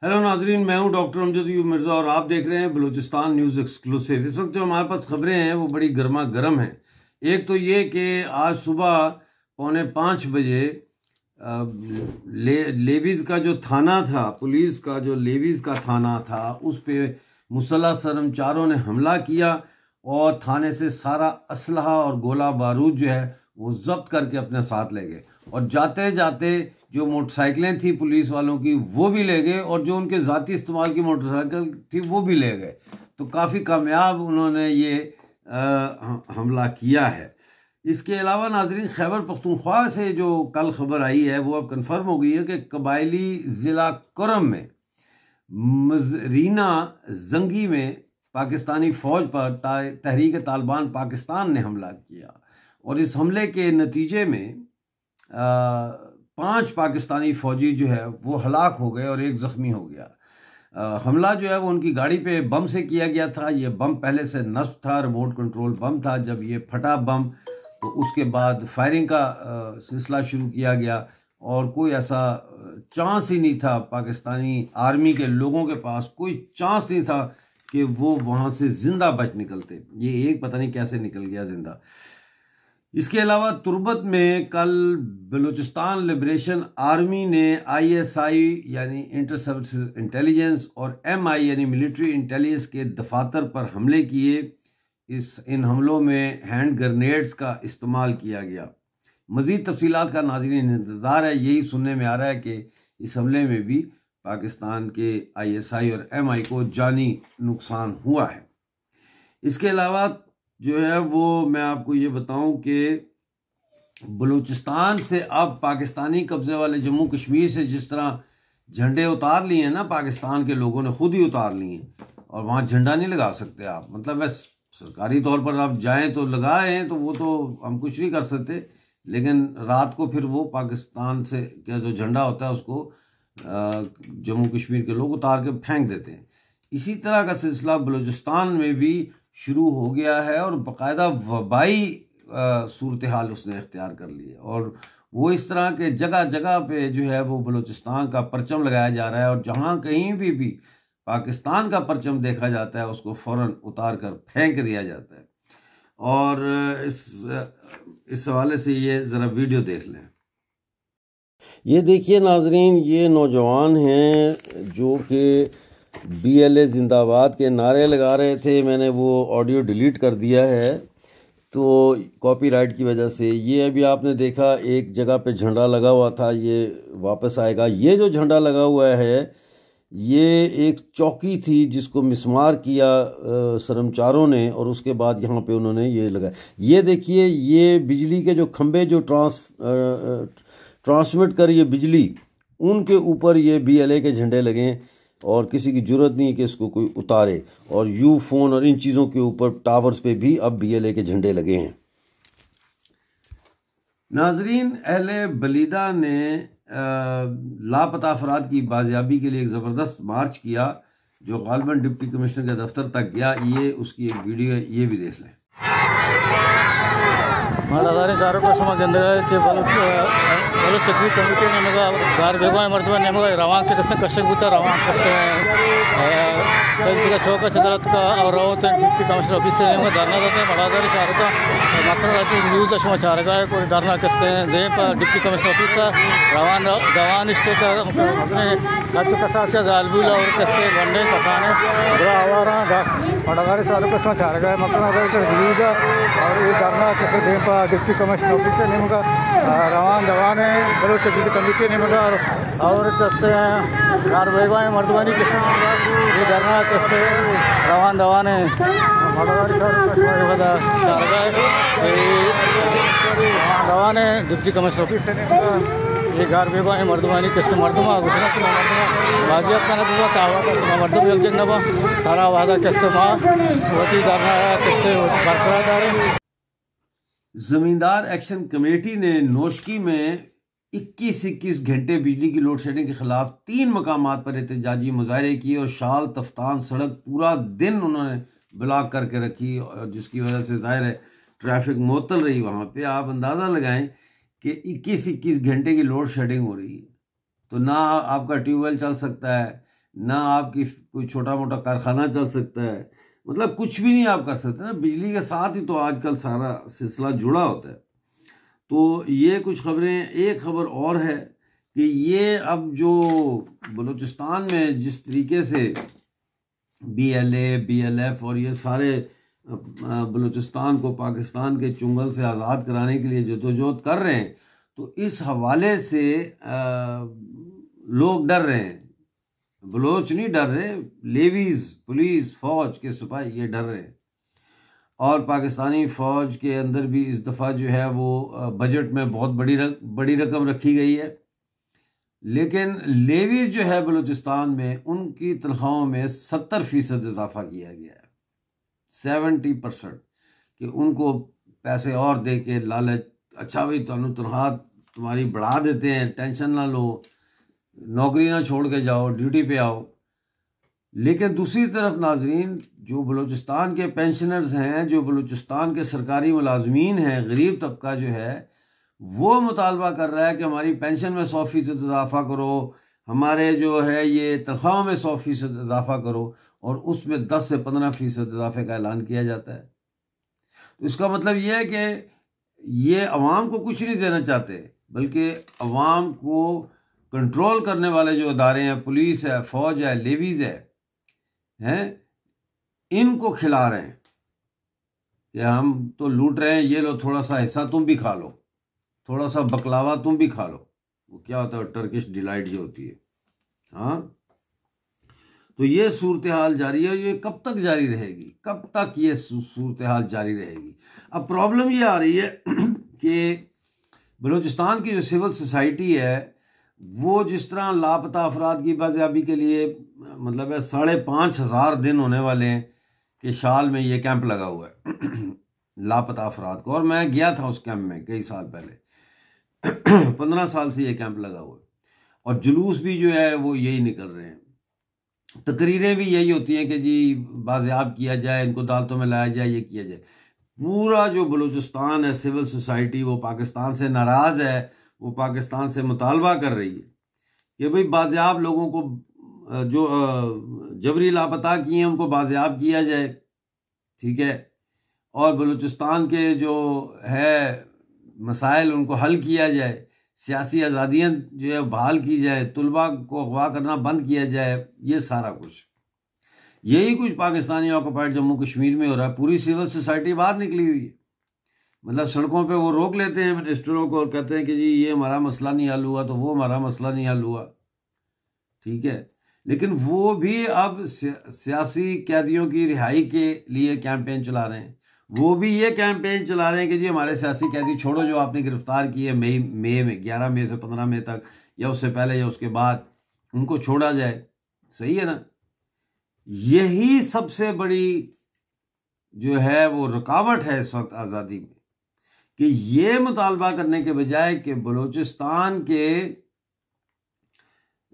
Hello नाजरीन, मैं हूं डॉक्टर अमजद यूब मिर्ज़ा और आप देख रहे हैं बलूचिस्तान न्यूज़ एक्सक्लूसिव। इस वक्त जो हमारे पास खबरें हैं वो बड़ी गर्मा गर्म हैं। एक तो ये कि आज सुबह 4:45 बजे लेवीज़ का जो थाना था, पुलिस का जो लेवीज़ का थाना था, उस पे मुसल्लह कर्मचारियों ने हमला किया और थाने से सारा असलहा और गोला बारूद जो है वो जब्त करके अपने साथ ले गए। और जाते जाते जो मोटरसाइकिलें थी पुलिस वालों की वो भी ले गए और जो उनके ज़ाती इस्तेमाल की मोटरसाइकिल थी वो भी ले गए। तो काफ़ी कामयाब उन्होंने ये हमला किया है। इसके अलावा नाजरीन, खैबर पख्तूनख्वा से जो कल खबर आई है वो अब कन्फर्म हो गई है कि कबायली ज़िला कुरम में मजरीना जंगी में पाकिस्तानी फ़ौज पर तहरीक तालिबान पाकिस्तान ने हमला किया और इस हमले के नतीजे में 5 पाकिस्तानी फ़ौजी जो है वो हलाक हो गए और एक ज़ख्मी हो गया। हमला जो है वो उनकी गाड़ी पे बम से किया गया था। ये बम पहले से नस्ब था, रिमोट कंट्रोल बम था। जब ये फटा बम तो उसके बाद फायरिंग का सिलसिला शुरू किया गया और कोई ऐसा चांस ही नहीं था, पाकिस्तानी आर्मी के लोगों के पास कोई चांस नहीं था कि वो वहाँ से ज़िंदा बच निकलते। ये एक पता नहीं कैसे निकल गया ज़िंदा। इसके अलावा तुर्बत में कल बलूचिस्तान लिबरेशन आर्मी ने ISI यानी इंटर सर्विसेज इंटेलिजेंस और MI यानी मिलिट्री इंटेलिजेंस के दफातर पर हमले किए। इन हमलों में हैंड ग्रेनेड्स का इस्तेमाल किया गया। मज़ीद तफसीलात का नाज़रीन इंतज़ार है। यही सुनने में आ रहा है कि इस हमले में भी पाकिस्तान के ISI और MI को जानी नुकसान हुआ है। इसके अलावा जो है वो मैं आपको ये बताऊं कि बलूचिस्तान से अब पाकिस्तानी कब्जे वाले जम्मू कश्मीर से जिस तरह झंडे उतार लिए हैं ना, पाकिस्तान के लोगों ने खुद ही उतार लिए हैं और वहाँ झंडा नहीं लगा सकते आप। मतलब बस सरकारी तौर पर आप जाएं तो लगाएं, तो वो तो हम कुछ नहीं कर सकते, लेकिन रात को फिर वो पाकिस्तान से क्या जो झंडा होता है उसको जम्मू कश्मीर के लोग उतार के फेंक देते हैं। इसी तरह का सिलसिला बलूचिस्तान में भी शुरू हो गया है और बाकायदा वबाई सूरत हाल उसने इख्तियार कर ली है और वो इस तरह के जगह जगह पे जो है वो बलूचिस्तान का परचम लगाया जा रहा है और जहाँ कहीं भी पाकिस्तान का परचम देखा जाता है उसको फ़ौरन उतार कर फेंक दिया जाता है। और इस हवाले से ये ज़रा वीडियो देख लें। ये देखिए नाजरीन, ये नौजवान हैं जो कि BLA जिंदाबाद के नारे लगा रहे थे। मैंने वो ऑडियो डिलीट कर दिया है तो कॉपीराइट की वजह से। ये अभी आपने देखा एक जगह पे झंडा लगा हुआ था, ये वापस आएगा। ये जो झंडा लगा हुआ है ये एक चौकी थी जिसको मिसमार किया कर्मचारियों ने और उसके बाद यहाँ पे उन्होंने ये लगाया। ये देखिए, ये बिजली के जो खंभे जो ट्रांसमिट कर ये बिजली, उनके ऊपर ये BLA के झंडे लगे हैं और किसी की ज़रूरत नहीं है कि इसको कोई उतारे। और फोन और इन चीज़ों के ऊपर टावर्स पे भी अब BLA के झंडे लगे हैं। नाजरीन, अहले बलीदा ने लापता अफराद की बाजियाबी के लिए एक ज़बरदस्त मार्च किया जो गालिबन डिप्टी कमिश्नर के दफ्तर तक गया। ये उसकी एक वीडियो है, ये भी देख लें। कमिटी गार बेगम मरतबा नमगा रवान के कसे कशक बुता रवान कसे चौक सदरत का और रावत डिप्टी कमिश्नर ऑफिस से नमगा धरना देते हैं। मलादारी चारका मकर राती न्यूज़ अशमा चारका है कोई धरना करते हैं दे पर डिप्टी कमिश्नर ऑफिस से रवान दवान इस्ते का अपने अच्छे कसा से जालबुल और कसे वनडे कसाने बुरा आवारा मलादारी चारका अशमा चारका है मकर राती न्यूज़ और ये धरना कसे दे पर डिप्टी कमिश्नर ऑफिस से नमगा रवान दवान है बलोच कमेटी ने मगर और कस्ते कार बेगवाएँ मर्दवानी किस्से ये धरना कस्ते रवान दवान है मलादारी दवान है डिप्टी कमिश्नर ऑफिस से ये गार बेगवाएँ मर्दवानी किस्से मर्दमा घुसना कि मर्दमा बाजियात का नबा तावा का मर्दम जल्द नबा सारा वादा किस्से माँ वती धरना किस्से बरकरार है। ज़मींदार एक्शन कमेटी ने नोशकी में 21 घंटे बिजली की लोड शेडिंग के खिलाफ 3 मकामात पर एहतजाजी मुजाहरे किए और शाल तफ्तान सड़क पूरा दिन उन्होंने ब्लॉक करके रखी और जिसकी वजह से जाहिर है ट्रैफिक मुअत्तल रही। वहाँ पे आप अंदाज़ा लगाएं कि 21 घंटे की लोड शेडिंग हो रही है तो ना आपका ट्यूबवेल चल सकता है, ना आपकी कोई छोटा मोटा कारखाना चल सकता है, मतलब कुछ भी नहीं आप कर सकते ना। बिजली के साथ ही तो आजकल सारा सिलसिला जुड़ा होता है। तो ये कुछ खबरें। एक खबर और है कि ये अब जो बलूचिस्तान में जिस तरीके से BLA BLF और ये सारे बलूचिस्तान को पाकिस्तान के चुंगल से आज़ाद कराने के लिए जदोजहद कर रहे हैं, तो इस हवाले से लोग डर रहे हैं। बलोच नहीं डर रहे, लेवीज, पुलिस, फौज के सिपाही ये डर रहे हैं। और पाकिस्तानी फ़ौज के अंदर भी इस दफ़ा जो है वो बजट में बहुत बड़ी रकम रखी गई है, लेकिन लेवीज जो है बलूचिस्तान में उनकी तनख्वाहों में 70% इजाफा किया गया है, 70%, कि उनको पैसे और दे के लालच, अच्छा भाई तनख्वाह तुम्हारी बढ़ा देते हैं, टेंशन ना लो, नौकरी ना छोड़ के जाओ, ड्यूटी पे आओ। लेकिन दूसरी तरफ नाजरीन, जो बलूचिस्तान के पेंशनर्स हैं, जो बलूचिस्तान के सरकारी मुलाजमीन हैं, गरीब तबका जो है वो मुतालबा कर रहा है कि हमारी पेंशन में 100% इजाफा करो, हमारे जो है ये तनख्वाहों में 100% इजाफा करो, और उसमें 10 से 15% इजाफे का ऐलान किया जाता है। तो इसका मतलब ये है कि ये अवाम को कुछ नहीं देना चाहते, बल्कि अवाम को कंट्रोल करने वाले जो इदारे हैं, पुलिस है, फौज है, लेवीज हैं, इनको खिला रहे हैं कि हम तो लूट रहे हैं, ये लो थोड़ा सा हिस्सा तुम भी खा लो, थोड़ा सा बकलावा तुम भी खा लो। वो क्या होता है, टर्किश डिलाइट जो होती है। हाँ, तो ये सूरत हाल जारी है। ये कब तक जारी रहेगी, कब तक ये सूरत हाल जारी रहेगी? अब प्रॉब्लम ये आ रही है कि बलूचिस्तान की जो सिविल सोसाइटी है वो जिस तरह लापता अफराद की बाजियाबी के लिए, मतलब है 5,500 दिन होने वाले हैं कि शाल में ये कैंप लगा हुआ है लापता अफराद को, और मैं गया था उस कैंप में कई साल पहले 15 साल से ये कैंप लगा हुआ है, और जुलूस भी जो है वो यही निकल रहे हैं, तकरीरें भी यही होती हैं कि जी बाजियाब किया जाए, इनको अदालतों में लाया जाए, ये किया जाए। पूरा जो बलूचिस्तान है सिविल सोसाइटी वो पाकिस्तान से नाराज़ है, वो पाकिस्तान से मुतालबा कर रही है कि भाई बाजियाब लोगों को जो जबरी लापता किए हैं उनको बाजियाब किया जाए, ठीक है, और बलूचिस्तान के जो है मसाइल उनको हल किया जाए, सियासी आज़ादियाँ जो है बहाल की जाए, तुलबा को अगवा करना बंद किया जाए, ये सारा कुछ यही कुछ पाकिस्तानी ऑक्युपाइड जम्मू कश्मीर में हो रहा है। पूरी सिविल सोसाइटी बाहर निकली हुई है, मतलब सड़कों पे वो रोक लेते हैं मिनिस्टरों को और कहते हैं कि जी ये हमारा मसला नहीं हल हुआ, तो वो हमारा मसला नहीं हल हुआ, ठीक है। लेकिन वो भी अब सियासी कैदियों की रिहाई के लिए कैंपेन चला रहे हैं, वो भी ये कैंपेन चला रहे हैं कि जी हमारे सियासी कैदी छोड़ो जो आपने गिरफ्तार किए मई में 11 मई से 15 मई तक, या उससे पहले या उसके बाद, उनको छोड़ा जाए। सही है ना? यही सबसे बड़ी जो है वो रुकावट है इस वक्त आज़ादी में, कि ये मुतालबा करने के बजाय कि बलूचिस्तान के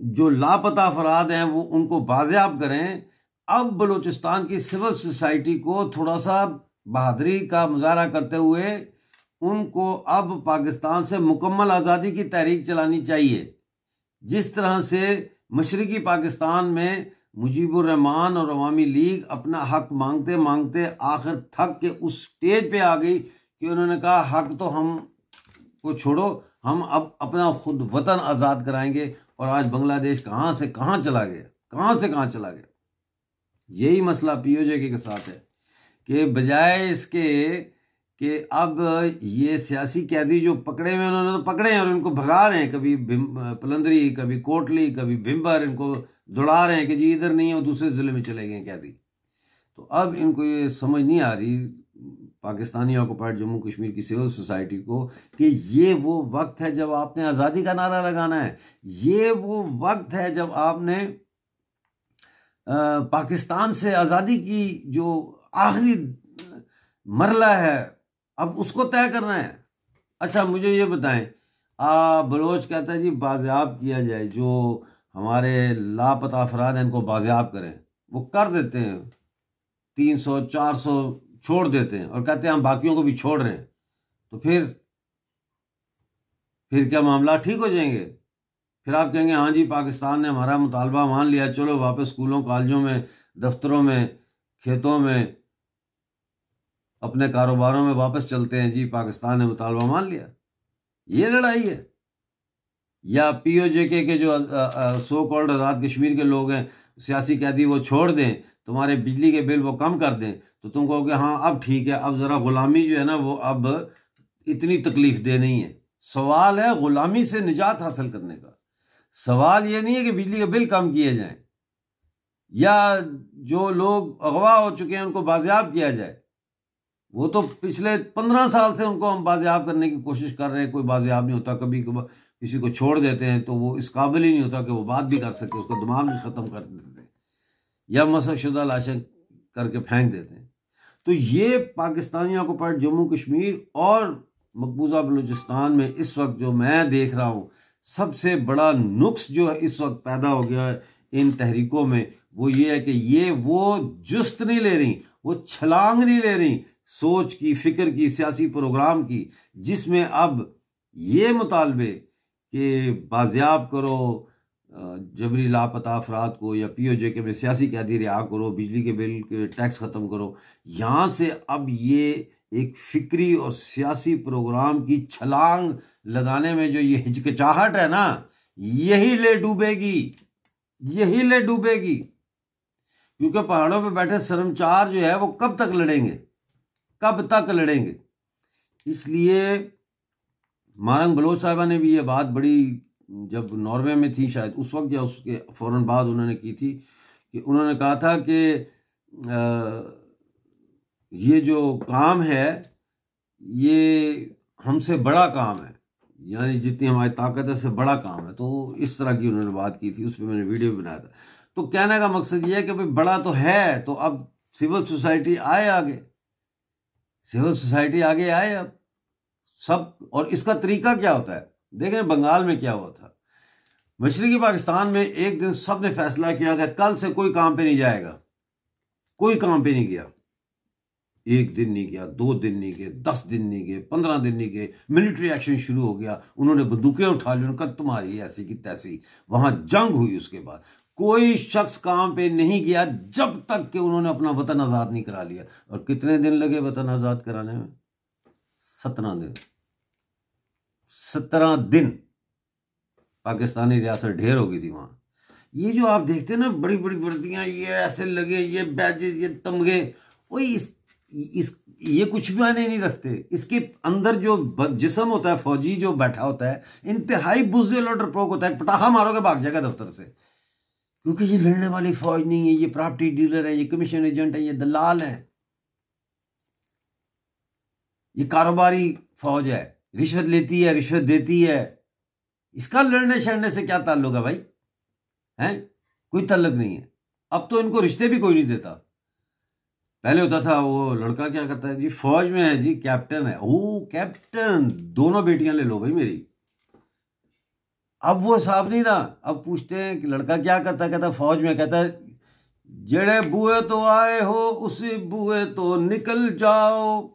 जो लापता अफराद हैं वो उनको बाजियाब करें, अब बलूचिस्तान की सिविल सोसाइटी को थोड़ा सा बहादुरी का मुजाहरा करते हुए उनको अब पाकिस्तान से मुकम्मल आज़ादी की तहरीक चलानी चाहिए। जिस तरह से मशरकी पाकिस्तान में मुजीबुर रहमान और अवामी लीग अपना हक मांगते मांगते आखिर थक के उस स्टेज पे आ गई कि उन्होंने कहा हक तो हम को छोड़ो, हम अब अपना खुद वतन आज़ाद कराएंगे। और आज बांग्लादेश कहाँ से कहाँ चला गया, कहाँ से कहाँ चला गया। यही मसला POJ के साथ है कि बजाय इसके कि अब ये सियासी कैदी जो पकड़े हुए उन्होंने तो पकड़े हैं और इनको भगा रहे हैं, कभी पलंदरी, कभी कोटली, कभी भिम्बर, इनको दौड़ा रहे हैं कि जी इधर नहीं है, दूसरे ज़िले में चले गए कैदी। तो अब इनको ये समझ नहीं आ रही पाकिस्तानी ऑक्युपाइड जम्मू कश्मीर की सिविल सोसाइटी को कि ये वो वक्त है जब आपने आज़ादी का नारा लगाना है, ये वो वक्त है जब आपने पाकिस्तान से आज़ादी की जो आखिरी मरला है अब उसको तय करना है। अच्छा मुझे ये बताएं, बलोच कहता है जी बाजियाब किया जाए, जो हमारे लापता अफराद हैं इनको बाजियाब करें, वो कर देते हैं, 300-400 छोड़ देते हैं और कहते हैं हम बाकियों को भी छोड़ रहे हैं। तो फिर क्या मामला ठीक हो जाएंगे? फिर आप कहेंगे हाँ जी पाकिस्तान ने हमारा मुतालबा मान लिया, चलो वापस स्कूलों कॉलेजों में, दफ्तरों में, खेतों में, अपने कारोबारों में वापस चलते हैं जी, पाकिस्तान ने मुतालबा मान लिया। ये लड़ाई है। या POJK के जो सो कॉल्ड आज़ाद कश्मीर के लोग हैं, सियासी कैदी, वो छोड़ दें, तुम्हारे बिजली के बिल वो कम कर दें, तो तुम कहोगे हाँ अब ठीक है, अब ज़रा ग़ुलामी जो है ना वो अब इतनी तकलीफ दे नहीं है। सवाल है ग़ुलामी से निजात हासिल करने का। सवाल ये नहीं है कि बिजली के बिल कम किए जाएं या जो लोग अगवा हो चुके हैं उनको बाजियाब किया जाए। वो तो पिछले 15 साल से उनको हम बाजियाब करने की कोशिश कर रहे हैं, कोई बाजियाब नहीं होता। कभी किसी को छोड़ देते हैं तो वो इस काबिल ही नहीं होता कि वो बात भी कर सके, उसका दिमाग भी ख़त्म कर देते हैं या मसकशुदा लाशें करके फेंक देते हैं। तो ये पाकिस्तानी ऑक्युपाइड जम्मू कश्मीर और मकबूजा बलूचिस्तान में इस वक्त जो मैं देख रहा हूँ, सबसे बड़ा नुक्स जो है इस वक्त पैदा हो गया है इन तहरीकों में, वो ये है कि ये वो जुस्त नहीं ले रही, वो छलांग नहीं ले रही सोच की, फिक्र की, सियासी प्रोग्राम की, जिसमें अब ये मुतालबे कि बाजियाब करो जबरी लापता अफराद को, या POJK में सियासी कैदी रिहा करो, बिजली के बिल के टैक्स ख़त्म करो, यहाँ से अब ये एक फिक्री और सियासी प्रोग्राम की छलांग लगाने में जो ये हिचकिचाहट है ना, यही ले डूबेगी, यही ले डूबेगी। क्योंकि पहाड़ों पे बैठे शर्मचार जो है वो कब तक लड़ेंगे, कब तक लड़ेंगे। इसलिए मारंग बलोच साहिबा ने भी ये बात बड़ी, जब नॉर्वे में थी शायद उस वक्त या उसके फ़ौरन बाद उन्होंने की थी, कि उन्होंने कहा था कि ये जो काम है ये हमसे बड़ा काम है, यानी जितनी हमारी ताकत है से बड़ा काम है। तो इस तरह की उन्होंने बात की थी, उस पर मैंने वीडियो भी बनाया था। तो कहने का मकसद ये है कि भाई बड़ा तो है, तो अब सिविल सोसाइटी आए आगे, सिविल सोसाइटी आगे आए अब सब। और इसका तरीका क्या होता है, देखें बंगाल में क्या हुआ था। मशरकी पाकिस्तान में एक दिन सब ने फैसला किया कि कल से कोई काम पे नहीं जाएगा, कोई काम पे नहीं गया। 1 दिन नहीं गया, 2 दिन नहीं गए, 10 दिन नहीं गए, 15 दिन नहीं गए, मिलिट्री एक्शन शुरू हो गया, उन्होंने बंदूकें उठा ली, उन्होंने कहा तुम्हारी ऐसी की तैसी, वहां जंग हुई। उसके बाद कोई शख्स काम पे नहीं गया जब तक कि उन्होंने अपना वतन आज़ाद नहीं करा लिया। और कितने दिन लगे वतन आज़ाद कराने में? 17 दिन। 17 दिन पाकिस्तानी रियासत ढेर हो गई थी वहां। ये जो आप देखते हैं ना बड़ी बड़ी वर्दियां, ये ऐसे लगे, ये बैजेस, ये तमगे, वही ये कुछ भी मायने नहीं रखते। इसके अंदर जो जिस्म होता है फौजी जो बैठा होता है, इंतहाई बुज़दिल और डरपोक होता है। पटाखा मारोगे भाग जाएगा दफ्तर से, क्योंकि ये लड़ने वाली फौज नहीं है, ये प्रॉपर्टी डीलर है, ये कमीशन एजेंट है, ये दलाल है, ये कारोबारी फौज है, रिश्वत लेती है, रिश्वत देती है। इसका लड़ने शड़ने से क्या ताल्लुक है भाई? हैं? कोई ताल्लुक नहीं है। अब तो इनको रिश्ते भी कोई नहीं देता। पहले होता था वो लड़का क्या करता है जी, फौज में है जी, कैप्टन है, ओ कैप्टन, दोनों बेटियां ले लो भाई मेरी। अब वो हिसाब नहीं रहा। अब पूछते हैं कि लड़का क्या करता है, कहता है फौज में, कहता है जेड़े बुए तो आए हो उसी बुए तो निकल जाओ,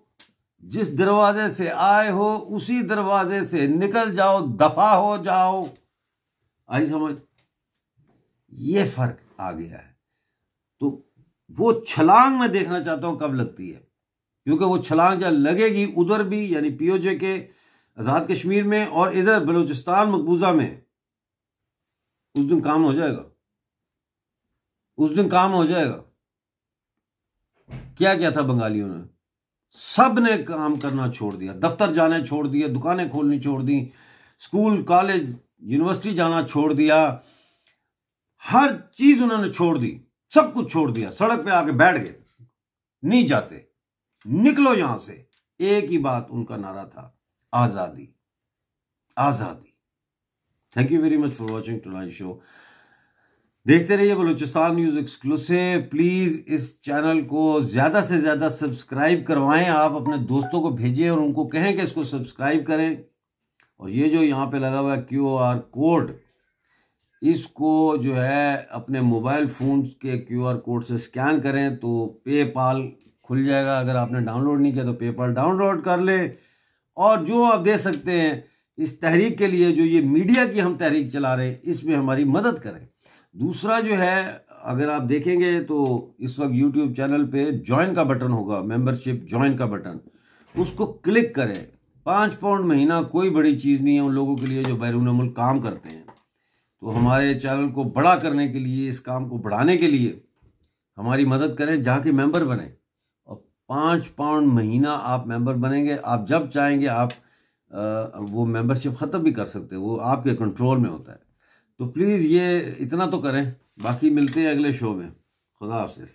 जिस दरवाजे से आए हो उसी दरवाजे से निकल जाओ, दफा हो जाओ। आई समझ? ये फर्क आ गया है। तो वो छलांग मैं देखना चाहता हूं कब लगती है, क्योंकि वो छलांग जब लगेगी उधर भी, यानी POJK आज़ाद कश्मीर में और इधर बलूचिस्तान मकबूजा में, उस दिन काम हो जाएगा, उस दिन काम हो जाएगा। क्या क्या था बंगालियों ने? सब ने काम करना छोड़ दिया, दफ्तर जाने छोड़ दिए, दुकानें खोलनी छोड़ दी, स्कूल कॉलेज यूनिवर्सिटी जाना छोड़ दिया, हर चीज उन्होंने छोड़ दी, सब कुछ छोड़ दिया, सड़क पे आके बैठ गए, नहीं जाते, निकलो यहां से। एक ही बात उनका नारा था, आजादी, आजादी। Thank you very much for watching tonight show. देखते रहिए बलूचिस्तान न्यूज़ एक्सक्लूसिव। प्लीज़ इस चैनल को ज़्यादा से ज़्यादा सब्सक्राइब करवाएं, आप अपने दोस्तों को भेजिए और उनको कहें कि इसको सब्सक्राइब करें। और ये जो यहाँ पे लगा हुआ है QR कोड, इसको जो है अपने मोबाइल फ़ोन के QR कोड से स्कैन करें तो पेपाल खुल जाएगा। अगर आपने डाउनलोड नहीं किया तो पेपाल डाउनलोड कर लें, और जो आप दे सकते हैं इस तहरीक के लिए, जो ये मीडिया की हम तहरीक चला रहे हैं, इसमें हमारी मदद करें। दूसरा जो है, अगर आप देखेंगे तो इस वक्त यूट्यूब चैनल पे ज्वाइन का बटन होगा, मेंबरशिप ज्वाइन का बटन, उसको क्लिक करें। 5 पाउंड महीना कोई बड़ी चीज़ नहीं है उन लोगों के लिए जो बैरून मुल्क काम करते हैं। तो हमारे चैनल को बड़ा करने के लिए, इस काम को बढ़ाने के लिए हमारी मदद करें, जाके मेंबर बने। और 5 पाउंड महीना आप मेंबर बनेंगे, आप जब चाहेंगे आप वो मेंबरशिप ख़त्म भी कर सकते हैं, वो आपके कंट्रोल में होता है। तो प्लीज़ ये इतना तो करें, बाकी मिलते हैं अगले शो में। खुदा हाफिज़।